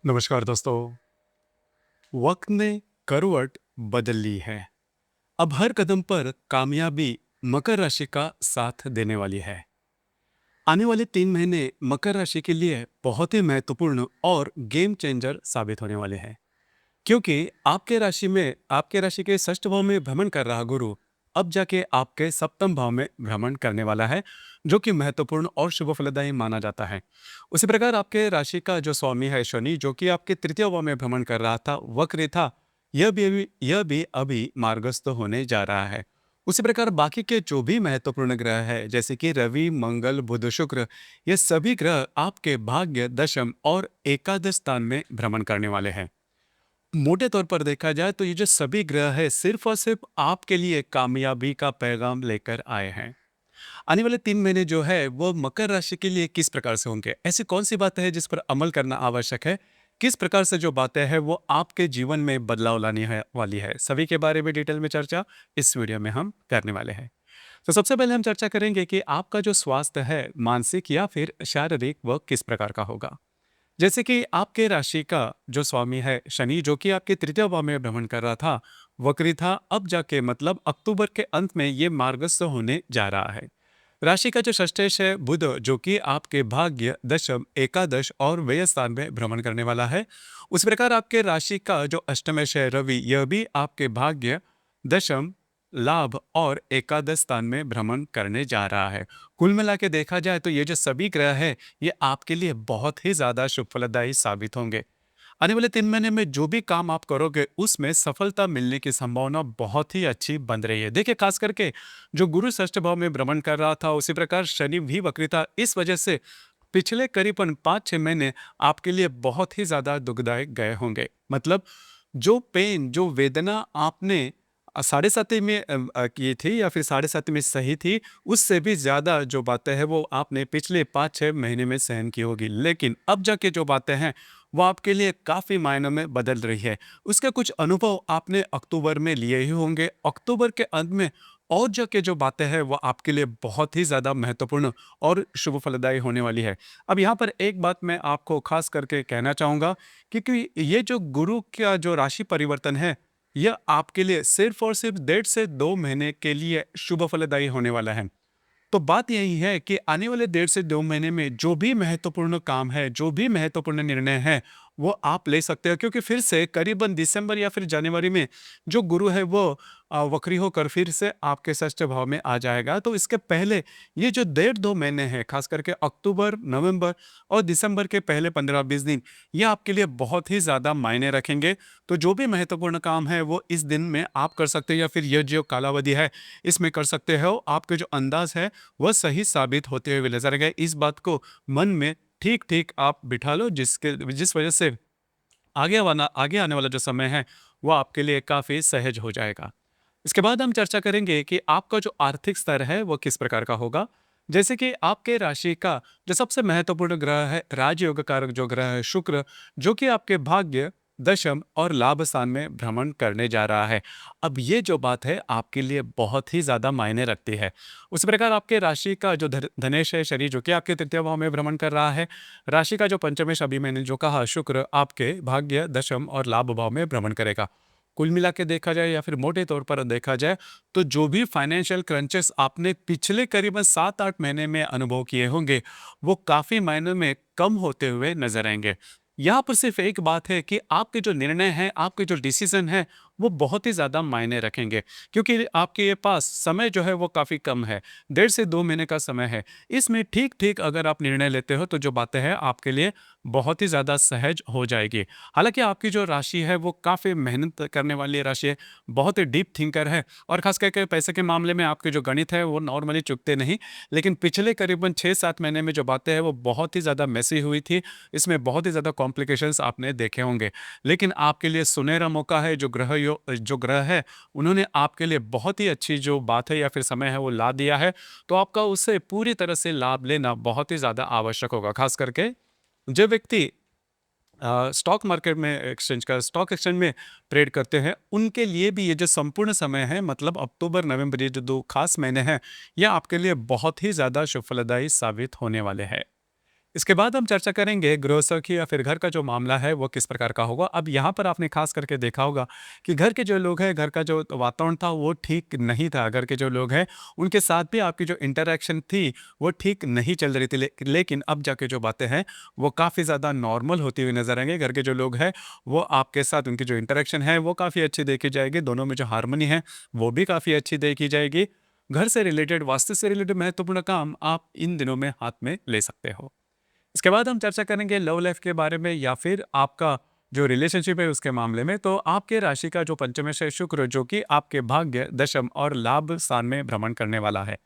नमस्कार दोस्तों। वक्त ने करवट बदल ली है। अब हर कदम पर कामयाबी मकर राशि का साथ देने वाली है। आने वाले 3 महीने मकर राशि के लिए बहुत ही महत्वपूर्ण और गेम चेंजर साबित होने वाले हैं, क्योंकि आपके राशि के षष्ठ भाव में भ्रमण कर रहा गुरु अब जाके आपके सप्तम भाव में भ्रमण करने वाला है, जो कि महत्वपूर्ण और शुभ फलदायी माना जाता है। उसी प्रकार आपके राशि का जो स्वामी है शनि, जो कि आपके तृतीय भाव में भ्रमण कर रहा था, वक्र था, यह भी अभी मार्गस्थ होने जा रहा है। उसी प्रकार बाकी के जो भी महत्वपूर्ण ग्रह है, जैसे कि रवि, मंगल, बुध, शुक्र, ये सभी ग्रह आपके भाग्य, दशम और एकादश स्थान में भ्रमण करने वाले हैं। मोटे तौर पर देखा जाए तो ये जो सभी ग्रह है सिर्फ और सिर्फ आपके लिए कामयाबी का पैगाम लेकर आए हैं। आने वाले 3 महीने जो है वो मकर राशि के लिए किस प्रकार से होंगे, ऐसी कौन सी बातें हैं जिस पर अमल करना आवश्यक है, किस प्रकार से जो बातें हैं वो आपके जीवन में बदलाव लाने वाली है, सभी के बारे में डिटेल में चर्चा इस वीडियो में हम करने वाले हैं। तो सबसे पहले हम चर्चा करेंगे कि आपका जो स्वास्थ्य है, मानसिक या फिर शारीरिक, वह किस प्रकार का होगा। जैसे कि आपके राशि का जो स्वामी है शनि, जो कि आपके तृतीय भाव में भ्रमण कर रहा था, वक्री था, अब जाके मतलब अक्टूबर के अंत में ये मार्गस्थ होने जा रहा है। राशि का जो षष्ठेश है बुध, जो कि आपके भाग्य, दशम, एकादश और व्यय स्थान में भ्रमण करने वाला है। उस प्रकार आपके राशि का जो अष्टमेश है रवि, यह भी आपके भाग्य, दशम, लाभ और एकादश स्थान में भ्रमण करने जा रहा है। कुल मिला के देखा जाए तो ये जो सभी ग्रह है ये आपके लिए बहुत ही ज्यादा शुभ फलदायी साबित होंगे। आने वाले 3 महीने में जो भी काम आप करोगे उसमें सफलता मिलने की संभावना बहुत ही अच्छी बन रही है। देखिए, खास करके जो गुरु षष्ठ भाव में भ्रमण कर रहा था, उसी प्रकार शनि भी वक्री था। इस वजह से पिछले करीबन 5-6 महीने आपके लिए बहुत ही ज्यादा दुखदायक गए होंगे। मतलब जो पेन, जो वेदना आपने साढ़े साथी में की थी या फिर साढ़े साथी में सही थी, उससे भी ज़्यादा जो बातें हैं वो आपने पिछले 5-6 महीने में सहन की होगी। लेकिन अब जाके जो बातें हैं वो आपके लिए काफ़ी मायनों में बदल रही है। उसका कुछ अनुभव आपने अक्टूबर में लिए ही होंगे। अक्टूबर के अंत में और जाके जो बातें हैं वो आपके लिए बहुत ही ज़्यादा महत्वपूर्ण और शुभ फलदायी होने वाली है। अब यहाँ पर एक बात मैं आपको खास करके कहना चाहूँगा, क्योंकि ये जो गुरु का जो राशि परिवर्तन है, यह आपके लिए सिर्फ और सिर्फ 1.5 से 2 महीने के लिए शुभ फलदायी होने वाला है। तो बात यही है कि आने वाले 1.5 से 2 महीने में जो भी महत्वपूर्ण काम है, जो भी महत्वपूर्ण निर्णय है, वो आप ले सकते हो, क्योंकि फिर से करीबन दिसंबर या फिर जनवरी में जो गुरु है वो वक्री होकर फिर से आपके षष्ठ भाव में आ जाएगा। तो इसके पहले ये जो 1.5-2 महीने हैं, खास करके अक्टूबर, नवंबर और दिसंबर के पहले 15-20 दिन, ये आपके लिए बहुत ही ज़्यादा मायने रखेंगे। तो जो भी महत्वपूर्ण काम है वो इस दिन में आप कर सकते हो, या फिर यह जो कालावधि है इसमें कर सकते हो। आपके जो अंदाज है वह सही साबित होते हुए नजर गए। इस बात को मन में ठीक ठीक आप बिठा लो, जिस वजह से आगे आने वाला जो समय है वो आपके लिए काफी सहज हो जाएगा। इसके बाद हम चर्चा करेंगे कि आपका जो आर्थिक स्तर है वो किस प्रकार का होगा। जैसे कि आपके राशि का जो सबसे महत्वपूर्ण ग्रह है, राजयोग कारक जो ग्रह है शुक्र, जो कि आपके भाग्य, दशम और लाभ स्थान में भ्रमण करने जा रहा है। अब ये जो बात है आपके लिए बहुत ही ज्यादा मायने रखती है। उसी प्रकार आपके राशि का जो धनेश है शनि, जो कि आपके तृतीय भाव में भ्रमण कर रहा है। राशि का जो पंचमेश, अभी मैंने जो कहा, शुक्र आपके भाग्य, दशम और लाभ भाव में भ्रमण करेगा। कुल मिला के देखा जाए या फिर मोटे तौर पर देखा जाए तो जो भी फाइनेंशियल क्रंचेस आपने पिछले करीबन 7-8 महीने में अनुभव किए होंगे वो काफी मायनों में कम होते हुए नजर आएंगे। यहाँ पर सिर्फ एक बात है कि आपके जो निर्णय हैं, आपके जो डिसीजन है, वो बहुत ही ज्यादा मायने रखेंगे, क्योंकि आपके ये पास समय जो है वो काफी कम है। 1.5 से 2 महीने का समय है। इसमें ठीक ठीक अगर आप निर्णय लेते हो तो जो बातें हैं आपके लिए बहुत ही ज्यादा सहज हो जाएगी। हालांकि आपकी जो राशि है वो काफी मेहनत करने वाली राशि है, बहुत ही डीप थिंकर है, और खास करके पैसे के मामले में आपके जो गणित है वो नॉर्मली चुकते नहीं। लेकिन पिछले करीबन 6-7 महीने में जो बातें हैं वो बहुत ही ज्यादा मैसी हुई थी। इसमें बहुत ही ज्यादा कॉम्प्लिकेशंस आपने देखे होंगे। लेकिन आपके लिए सुनहरा मौका है। जो ग्रह है उन्होंने आपके लिए बहुत ही अच्छी जो बात है या फिर समय है वो ला दिया है। तो आपका उससे पूरी तरह से लाभ लेना बहुत ही ज्यादा आवश्यक होगा। खास करके जो व्यक्ति स्टॉक एक्सचेंज में ट्रेड करते हैं, उनके लिए भी ये जो संपूर्ण समय है, मतलब अक्टूबर नवंबर, ये जो 2 खास महीने हैं, ये आपके लिए बहुत ही ज़्यादा शुभ फलदायी साबित होने वाले हैं। इसके बाद हम चर्चा करेंगे गृहस्थी या फिर घर का जो मामला है वो किस प्रकार का होगा। अब यहाँ पर आपने खास करके देखा होगा कि घर के जो लोग हैं, घर का जो वातावरण था वो ठीक नहीं था। घर के जो लोग हैं उनके साथ भी आपकी जो इंटरेक्शन थी वो ठीक नहीं चल रही थी। लेकिन अब जाके जो बातें हैं वो काफ़ी ज़्यादा नॉर्मल होती हुई नजर आएंगे। घर के जो लोग हैं वो आपके साथ उनकी जो इंटरेक्शन है वो काफ़ी अच्छी देखी जाएगी। दोनों में जो हारमोनी है वो भी काफ़ी अच्छी देखी जाएगी। घर से रिलेटेड, वास्तु से रिलेटेड महत्वपूर्ण काम आप इन दिनों में हाथ में ले सकते हो। इसके बाद हम चर्चा करेंगे लव लाइफ के बारे में या फिर आपका जो रिलेशनशिप है उसके मामले में। तो आपके राशि का जो पंचमेश है शुक्र, जो कि आपके भाग्य, दशम और लाभ स्थान में भ्रमण करने वाला है।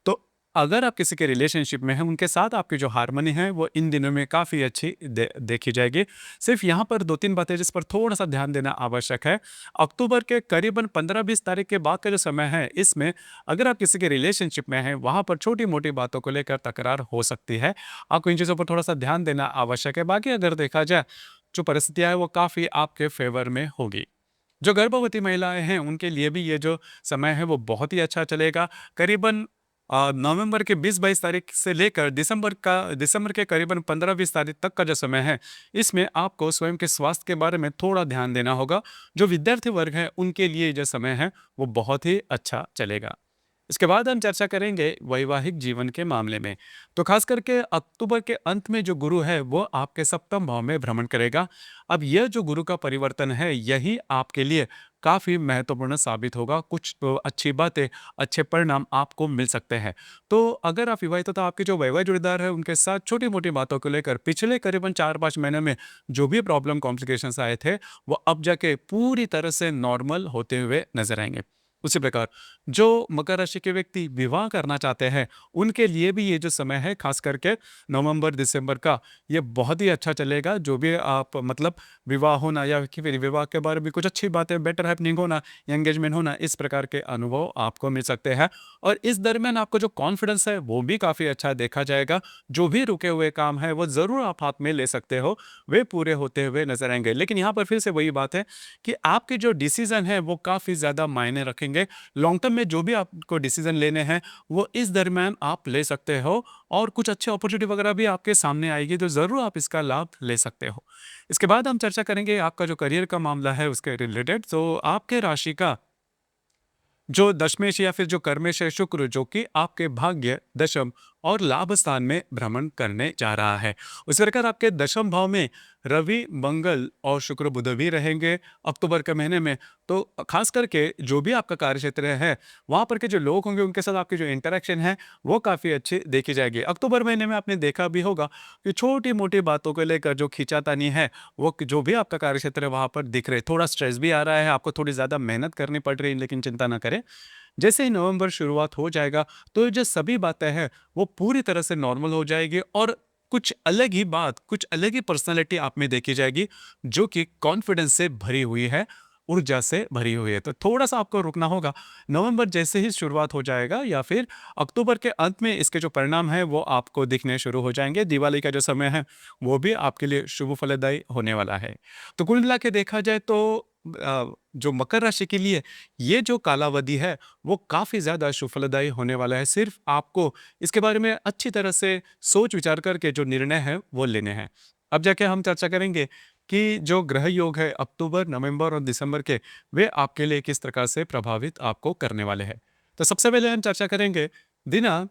तो अगर आप किसी के रिलेशनशिप में हैं, उनके साथ आपकी जो हारमोनी है वो इन दिनों में काफ़ी अच्छी देखी जाएगी। सिर्फ यहाँ पर 2-3 बातें जिस पर थोड़ा सा ध्यान देना आवश्यक है। अक्टूबर के करीबन 15-20 तारीख के बाद का जो समय है, इसमें अगर आप किसी के रिलेशनशिप में हैं, वहाँ पर छोटी-मोटी बातों को लेकर तकरार हो सकती है। आपको इन चीज़ों पर थोड़ा-सा ध्यान देना आवश्यक है। बाकी अगर देखा जाए, जो परिस्थितियाँ हैं वो काफ़ी आपके फ़ेवर में होगी। जो गर्भवती महिलाएँ हैं, उनके लिए भी ये जो समय है वो बहुत ही अच्छा चलेगा। करीबन नवंबर के 20-22 तारीख से लेकर दिसंबर के करीबन 15-20 तारीख तक का जो समय है, इसमें आपको स्वयं के स्वास्थ्य के बारे में थोड़ा ध्यान देना होगा। जो विद्यार्थी वर्ग है, उनके लिए जो समय है, वो बहुत ही अच्छा चलेगा। इसके बाद हम चर्चा करेंगे वैवाहिक जीवन के मामले में। तो खास करके अक्टूबर के अंत में जो गुरु है वो आपके सप्तम भाव में भ्रमण करेगा। अब यह जो गुरु का परिवर्तन है यही आपके लिए काफ़ी महत्वपूर्ण साबित होगा। कुछ तो अच्छी बातें, अच्छे परिणाम आपको मिल सकते हैं। तो अगर आप विवाहित हो तो आपके जो वैवाहिक जोड़ीदार है उनके साथ छोटी-मोटी बातों को लेकर पिछले करीबन 4-5 महीने में जो भी प्रॉब्लम कॉम्प्लिकेशंस आए थे, वो अब जाके पूरी तरह से नॉर्मल होते हुए नज़र आएँगे। उसी प्रकार जो मकर राशि के व्यक्ति विवाह करना चाहते हैं, उनके लिए भी ये जो समय है खास करके नवंबर दिसंबर का, ये बहुत ही अच्छा चलेगा। जो भी आप मतलब विवाह होना या कि फिर विवाह के बारे में कुछ अच्छी बातें, बेटर हैपनिंग होना, एंगेजमेंट होना, इस प्रकार के अनुभव आपको मिल सकते हैं। और इस दरमियान आपको जो कॉन्फिडेंस है वो भी काफ़ी अच्छा देखा जाएगा। जो भी रुके हुए काम है वो ज़रूर आप हाथ में ले सकते हो, वे पूरे होते हुए नजर आएंगे। लेकिन यहाँ पर फिर से वही बात है कि आपके जो डिसीजन है वो काफ़ी ज़्यादा मायने रखेंगे। लॉन्ग टर्म में जो भी आपको डिसीजन लेने हैं वो इस दरमियान आप ले सकते हो, और कुछ अच्छे अपॉर्चुनिटी वगैरह भी आपके सामने आएगी तो ज़रूर आप इसका लाभ ले सकते हो। इसके बाद हम चर्चा करेंगे आपका जो करियर का मामला है उसके रिलेटेड। तो आपके राशि का जो दशमेश या फिर जो कर्मेश है शुक्र, जो कि आपके भाग्य, दशम और लाभ स्थान में भ्रमण करने जा रहा है। उस प्रकार आपके दशम भाव में रवि, मंगल और शुक्र, बुध भी रहेंगे अक्टूबर के महीने में। तो खास करके जो भी आपका कार्य क्षेत्र है वहाँ पर के जो लोग होंगे उनके साथ आपकी जो इंटरेक्शन है वो काफ़ी अच्छी देखी जाएगी। अक्टूबर महीने में आपने देखा भी होगा कि छोटी मोटी बातों को लेकर जो खींचातानी है वो जो भी आपका कार्य क्षेत्र है वहाँ पर दिख रहे। थोड़ा स्ट्रेस भी आ रहा है, आपको थोड़ी ज़्यादा मेहनत करनी पड़ रही है, लेकिन चिंता ना करें। जैसे ही नवंबर शुरुआत हो जाएगा तो ये जो सभी बातें हैं वो पूरी तरह से नॉर्मल हो जाएगी, और कुछ अलग ही बात, कुछ अलग ही पर्सनालिटी आप में देखी जाएगी जो कि कॉन्फिडेंस से भरी हुई है, ऊर्जा से भरी हुई है। तो थोड़ा सा आपको रुकना होगा। नवंबर जैसे ही शुरुआत हो जाएगा या फिर अक्टूबर के अंत में इसके जो परिणाम हैं वो आपको दिखने शुरू हो जाएंगे। दिवाली का जो समय है वो भी आपके लिए शुभ फलदायी होने वाला है। तो कुल मिला के देखा जाए तो जो मकर राशि के लिए ये जो कालावधि है वो काफ़ी ज़्यादा सुफलदायी होने वाला है। सिर्फ आपको इसके बारे में अच्छी तरह से सोच विचार करके जो निर्णय है वो लेने हैं। अब जाके हम चर्चा करेंगे कि जो ग्रह योग है अक्टूबर, नवंबर और दिसंबर के, वे आपके लिए किस प्रकार से प्रभावित आपको करने वाले हैं। तो सबसे पहले हम चर्चा करेंगे दिनांक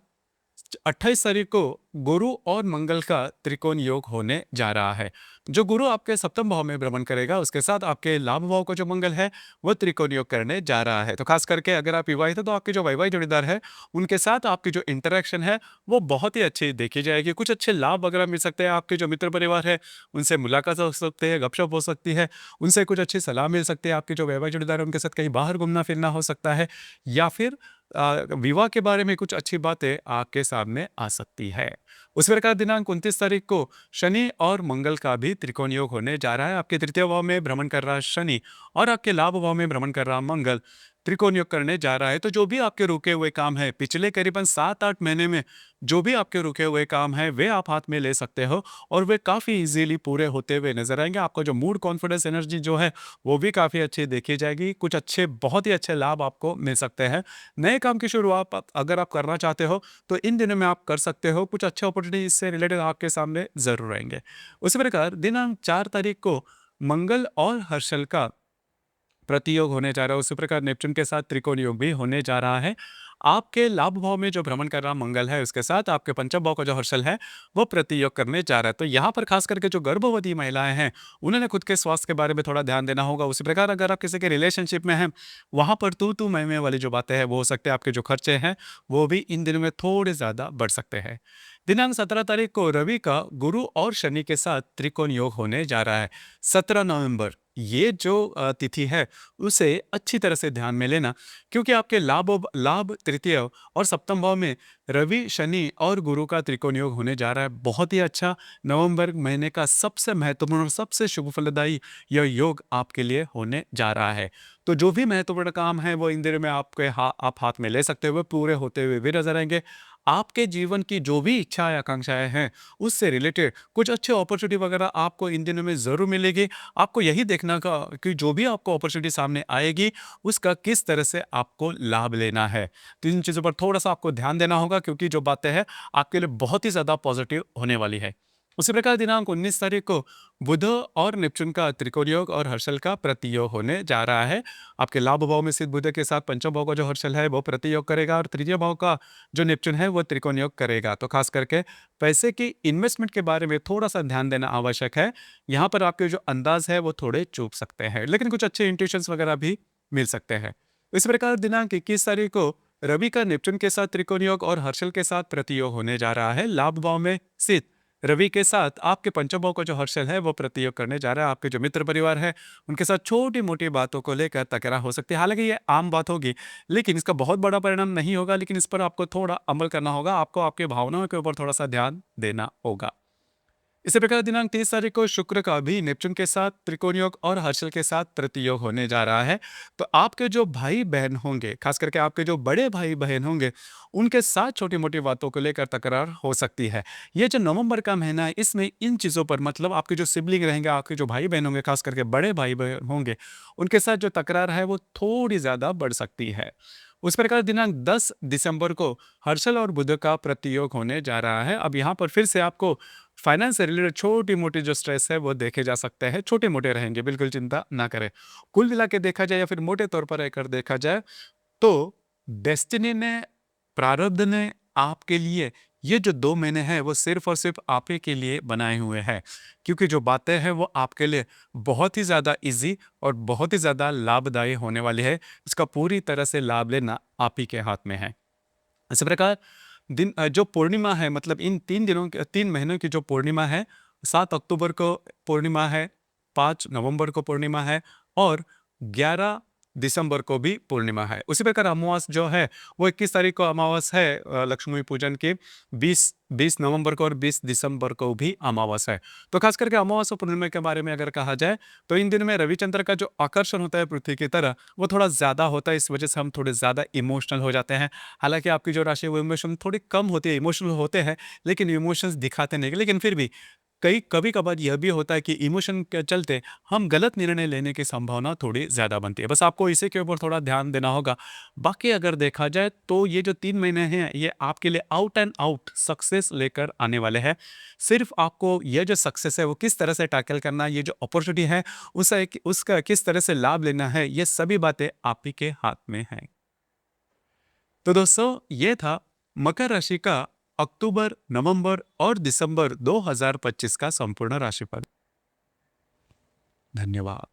28 तारीख को गुरु और मंगल का त्रिकोण योग होने जा रहा है। जो गुरु आपके सप्तम भाव में भ्रमण करेगा उसके साथ आपके लाभ भाव को जो मंगल है वो त्रिकोण योग करने जा रहा है। तो खास करके अगर आप विवाहित हो तो आपके जो वैवाहिक जोड़ीदार है उनके साथ आपकी जो इंटरेक्शन है वो बहुत ही अच्छी देखी जाएगी। कुछ अच्छे लाभ वगैरह मिल सकते हैं। आपके जो मित्र परिवार है उनसे मुलाकात हो सकती है, गपशप हो सकती है, उनसे कुछ अच्छी सलाह मिल सकती है। आपके जो वैवाहिक जोड़ीदार है उनके साथ कहीं बाहर घूमना फिरना हो सकता है, या फिर विवाह के बारे में कुछ अच्छी बातें आपके सामने आ सकती है। उस प्रकार दिनांक 29 तारीख को शनि और मंगल का भी त्रिकोण योग होने जा रहा है। आपके तृतीय भाव में भ्रमण कर रहा शनि और आपके लाभ भाव में भ्रमण कर रहा मंगल, त्रिकोण योग करने जा रहा है। तो जो भी आपके रुके हुए काम है पिछले करीबन 7-8 महीने में, जो भी आपके रुके हुए काम है वे आप हाथ में ले सकते हो और वे काफ़ी ईज़िली पूरे होते हुए नज़र आएँगे। आपका जो मूड, कॉन्फिडेंस, एनर्जी जो है वो भी काफ़ी अच्छी देखी जाएगी। कुछ अच्छे, बहुत ही अच्छे लाभ आपको मिल सकते हैं। नए काम की शुरुआत अगर आप करना चाहते हो तो इन दिनों में आप कर सकते हो। कुछ अच्छे अपॉर्चुनिटी इससे रिलेटेड आपके सामने ज़रूर आएँगे। उसी प्रकार दिनांक 4 तारीख को मंगल और हर्षल का प्रतियोग होने जा रहा है। उसी प्रकार नेपच्यून के साथ त्रिकोण योग भी होने जा रहा है। आपके लाभ भाव में जो भ्रमण कर रहा मंगल है, उसके साथ आपके पंचम भाव का जो हर्षल है, वो प्रतियोग करने जा रहा है। तो यहाँ पर खास करके जो गर्भवती महिलाएं हैं, उन्होंने खुद के स्वास्थ्य के बारे में थोड़ा ध्यान देना होगा। उसी प्रकार अगर आप किसी के रिलेशनशिप में हैं, वहाँ पर तू मैं वाली जो बातें हैं वो हो सकते हैं। आपके जो खर्चे हैं वो भी इन दिनों में थोड़े ज़्यादा बढ़ सकते हैं। दिनांक 17 तारीख को रवि का गुरु और शनि के साथ त्रिकोण योग होने जा रहा है। 17 नवंबर ये जो तिथि है उसे अच्छी तरह से ध्यान में लेना, क्योंकि आपके लाभ तृतीय और सप्तम भाव में रवि, शनि और गुरु का त्रिकोण योग होने जा रहा है। बहुत ही अच्छा, नवंबर महीने का सबसे महत्वपूर्ण और सबसे शुभ फलदायी यह योग आपके लिए होने जा रहा है। तो जो भी महत्वपूर्ण काम है वो इन दिनों में आप हाथ में ले सकते हुए पूरे होते हुए भी नजर आएंगे। आपके जीवन की जो भी इच्छाएं, आकांक्षाएं हैं, उससे रिलेटेड कुछ अच्छे अपॉर्चुनिटी वगैरह आपको इन दिनों में ज़रूर मिलेगी। आपको यही देखना का कि जो भी आपको अपॉर्चुनिटी सामने आएगी, उसका किस तरह से आपको लाभ लेना है। तो इन चीज़ों पर थोड़ा-सा आपको ध्यान देना होगा, क्योंकि जो बातें हैं, आपके लिए बहुत ही ज़्यादा पॉजिटिव होने वाली है। उसी प्रकार दिनांक 19 तारीख को बुध और नेपच्यून का त्रिकोण योग और हर्षल का प्रतियोग होने जा रहा है। आपके लाभ भाव में स्थित बुध के साथ पंचम भाव का जो हर्षल है वो प्रतियोग करेगा और तृतीय भाव का जो नेपच्यून है वो त्रिकोण योग करेगा। तो खास करके पैसे की इन्वेस्टमेंट के बारे में थोड़ा-सा ध्यान देना आवश्यक है। यहाँ पर आपके जो अंदाज है वो थोड़े चूक सकते हैं, लेकिन कुछ अच्छे इंट्यूशंस वगैरह भी मिल सकते हैं। इस प्रकार दिनांक 21 तारीख को रवि का नेपच्यून के साथ त्रिकोण योग और हर्षल के साथ प्रतियोग होने जा रहा है। लाभ भाव में स्थित रवि के साथ आपके पंचम भाव का जो हर्षल है वो प्रतियोग करने जा रहा है। आपके जो मित्र परिवार है उनके साथ छोटी-मोटी बातों को लेकर तकरार हो सकती है। हालाँकि ये आम बात होगी, लेकिन इसका बहुत बड़ा परिणाम नहीं होगा, लेकिन इस पर आपको थोड़ा अमल करना होगा। आपको आपकी भावनाओं के ऊपर थोड़ा-सा ध्यान देना होगा। इसी प्रकार दिनांक 30 तारीख को शुक्र का भी नेपच्यून के साथ त्रिकोण योग और हर्षल के साथ प्रतियोग होने जा रहा है। तो आपके जो भाई बहन होंगे, खास करके आपके जो बड़े भाई बहन होंगे, उनके साथ छोटी मोटी बातों को लेकर तकरार हो सकती है। ये जो नवंबर का महीना है, इसमें इन चीज़ों पर, मतलब आपके जो सिबलिंग रहेंगे, आपके जो भाई बहन होंगे, खास करके बड़े भाई बहन होंगे, उनके साथ जो तकरार है वो थोड़ी ज़्यादा बढ़ सकती है। उस प्रकार दिनांक 10 दिसंबर को हर्षल और बुध का प्रतियोग होने जा रहा है। अब यहाँ पर फिर से आपको फाइनेंस से रिलेटेड छोटी-मोटी जो स्ट्रेस है वो देखे जा सकते हैं, छोटे-मोटे रहेंगे, बिल्कुल चिंता ना करें। कुल मिला के देखा जाए या फिर मोटे तौर पर अगर देखा जाए तो डेस्टिनी ने, प्रारब्ध ने आपके लिए ये जो 2 महीने हैं वो सिर्फ़ और सिर्फ़ आप ही के लिए बनाए हुए हैं। क्योंकि जो बातें हैं वो आपके लिए बहुत ही ज़्यादा ईज़ी और बहुत ही ज़्यादा लाभदायी होने वाली है। इसका पूरी तरह से लाभ लेना आप ही के हाथ में है। इसी प्रकार जो पूर्णिमा है, मतलब इन 3 महीनों की जो पूर्णिमा है, 7 अक्टूबर को पूर्णिमा है, 5 नवंबर को पूर्णिमा है और 11 दिसंबर को भी पूर्णिमा है। उसी प्रकार अमावस जो है वो 21 तारीख को अमावस है, लक्ष्मी पूजन की। 20 नवंबर को और 20 दिसंबर को भी अमावस है। तो खास करके अमावस और पूर्णिमा के बारे में अगर कहा जाए तो इन दिनों में रविचंद्र का जो आकर्षण होता है पृथ्वी की तरह, वो थोड़ा ज़्यादा होता है। इस वजह से हम थोड़े ज़्यादा इमोशनल हो जाते हैं। हालाँकि आपकी जो राशि है वो इमोशन थोड़ी कम होती है, इमोशनल होते हैं, लेकिन इमोशंस दिखाते नहीं। लेकिन फिर भी कभी-कभार यह भी होता है कि इमोशन के चलते हम गलत निर्णय लेने की संभावना थोड़ी ज़्यादा बनती है। बस आपको इसी के ऊपर थोड़ा ध्यान देना होगा। बाकी अगर देखा जाए तो ये जो 3 महीने हैं ये आपके लिए आउट एंड आउट सक्सेस लेकर आने वाले हैं। सिर्फ़ आपको ये जो सक्सेस है वो किस तरह से टैकल करना है, ये जो अपॉर्च्युनिटी है उसका किस तरह से लाभ लेना है, ये सभी बातें आप ही के हाथ में हैं। तो दोस्तों ये था मकर राशि का अक्टूबर, नवंबर और दिसंबर 2025 का संपूर्ण राशिफल। धन्यवाद।